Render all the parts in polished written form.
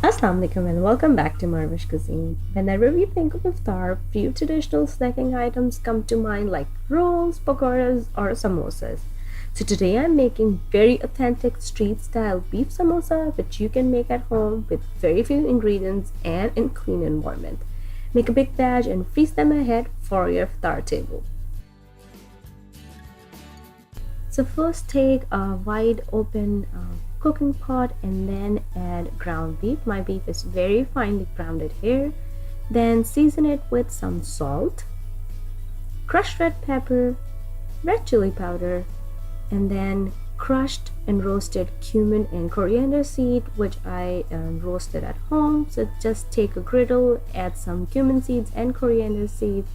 Assalamu alaikum and welcome back to morEwish Cuisine. Whenever we think of iftar, few traditional snacking items come to mind like rolls, pakoras, or samosas. So today I'm making very authentic street style beef samosa which you can make at home with very few ingredients and in clean environment. Make a big batch and freeze them ahead for your iftar table. So first take a wide open cooking pot and then add ground beef. My beef is very finely grounded here. Then season it with some salt, crushed red pepper, red chili powder, and then crushed and roasted cumin and coriander seed, which I roasted at home. So just take a griddle, add some cumin seeds and coriander seeds,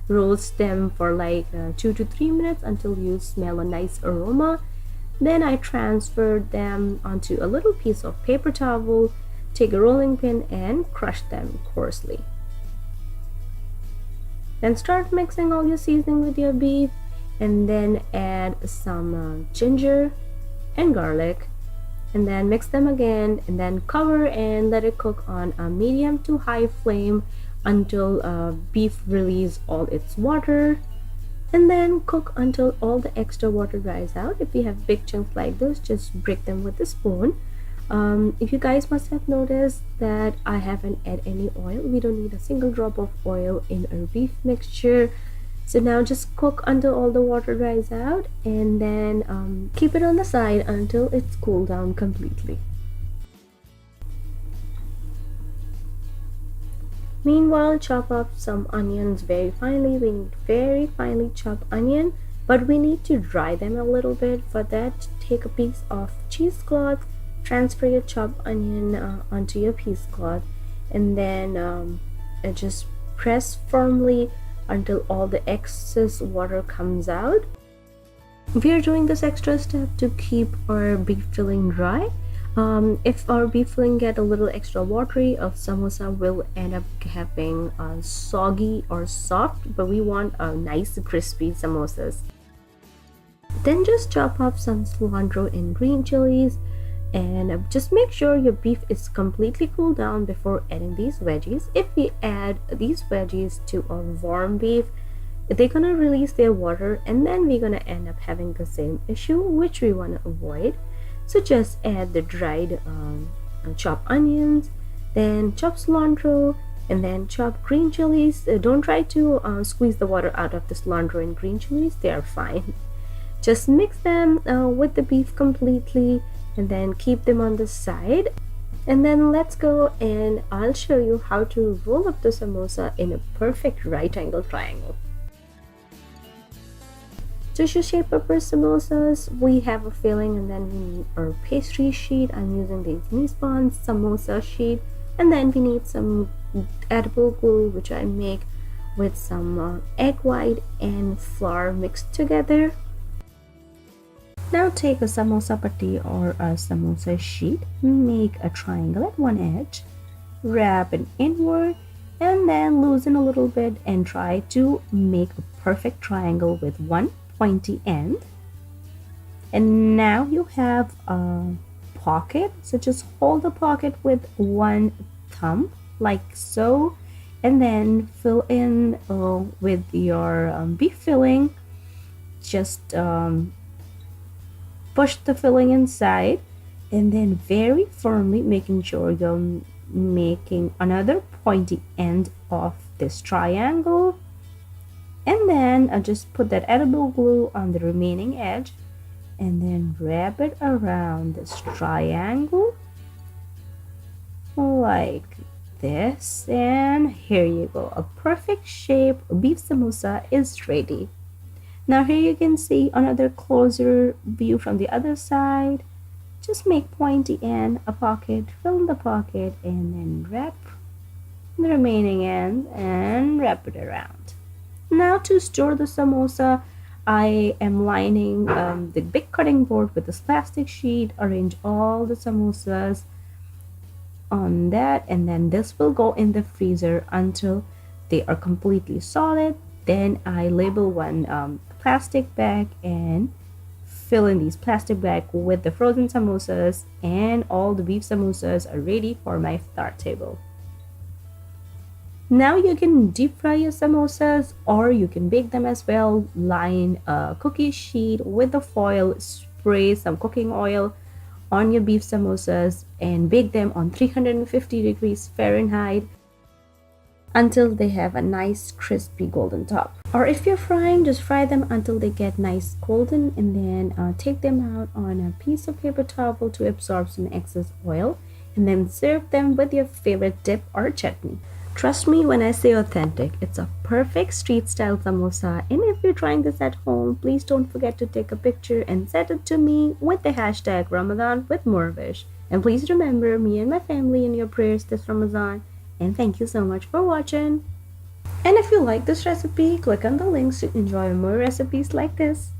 roast them for like 2 to 3 minutes until you smell a nice aroma. Then I transferred them onto a little piece of paper towel, take a rolling pin and crush them coarsely. Then start mixing all your seasoning with your beef and then add some ginger and garlic and then mix them again and then cover and let it cook on a medium to high flame until beef release all its water, and then cook until all the extra water dries out. If you have big chunks like this, just break them with a spoon. If you guys must have noticed that I haven't added any oil. We don't need a single drop of oil in our beef mixture. So now just cook until all the water dries out and then keep it on the side until it's cooled down completely. Meanwhile, chop up some onions very finely. We need very finely chopped onion, but we need to dry them a little bit. For that, take a piece of cheesecloth, transfer your chopped onion onto your cheesecloth, and then just press firmly until all the excess water comes out. We are doing this extra step to keep our beef filling dry. If our beef filling get a little extra watery, a samosa will end up having soggy or soft, but we want a nice crispy samosas. Then just chop up some cilantro and green chilies and just make sure your beef is completely cooled down before adding these veggies. If we add these veggies to a warm beef, they're gonna release their water and then we're gonna end up having the same issue, which we want to avoid. So just add the dried chopped onions, then chop cilantro, and then chop green chilies. Don't try to squeeze the water out of the cilantro and green chilies, they are fine. Just mix them with the beef completely and then keep them on the side. And then let's go and I'll show you how to roll up the samosa in a perfect right angle triangle. To shape up our samosas, we have a filling and then we need our pastry sheet. I'm using these Nispan samosa sheet, and then we need some edible glue which I make with some egg white and flour mixed together. Now take a samosa patti or a samosa sheet, make a triangle at one edge, wrap it inward and then loosen a little bit and try to make a perfect triangle with one pointy end. And now you have a pocket, so just hold the pocket with one thumb like so and then fill in with your beef filling. Just push the filling inside and then very firmly making sure you're making another pointy end of this triangle. And then just put that edible glue on the remaining edge and then wrap it around this triangle like this, and here you go. A perfect shape beef samosa is ready. Now here you can see another closer view from the other side. Just make pointy end a pocket, fill in the pocket and then wrap the remaining end and wrap it around. Now to store the samosa, I am lining the big cutting board with this plastic sheet. Arrange all the samosas on that and then this will go in the freezer until they are completely solid. Then I label one plastic bag and fill in these plastic bag with the frozen samosas, and all the beef samosas are ready for my iftar table. Now you can deep fry your samosas or you can bake them as well. Line a cookie sheet with the foil, spray some cooking oil on your beef samosas and bake them on 350 degrees Fahrenheit until they have a nice crispy golden top. Or if you're frying, just fry them until they get nice golden, and then take them out on a piece of paper towel to absorb some excess oil, and then serve them with your favorite dip or chutney. Trust me when I say authentic, it's a perfect street style samosa. And if you're trying this at home, please don't forget to take a picture and send it to me with the hashtag Ramadan with morEwish. And please remember me and my family in your prayers this Ramadan. And thank you so much for watching. And if you like this recipe, click on the links to enjoy more recipes like this.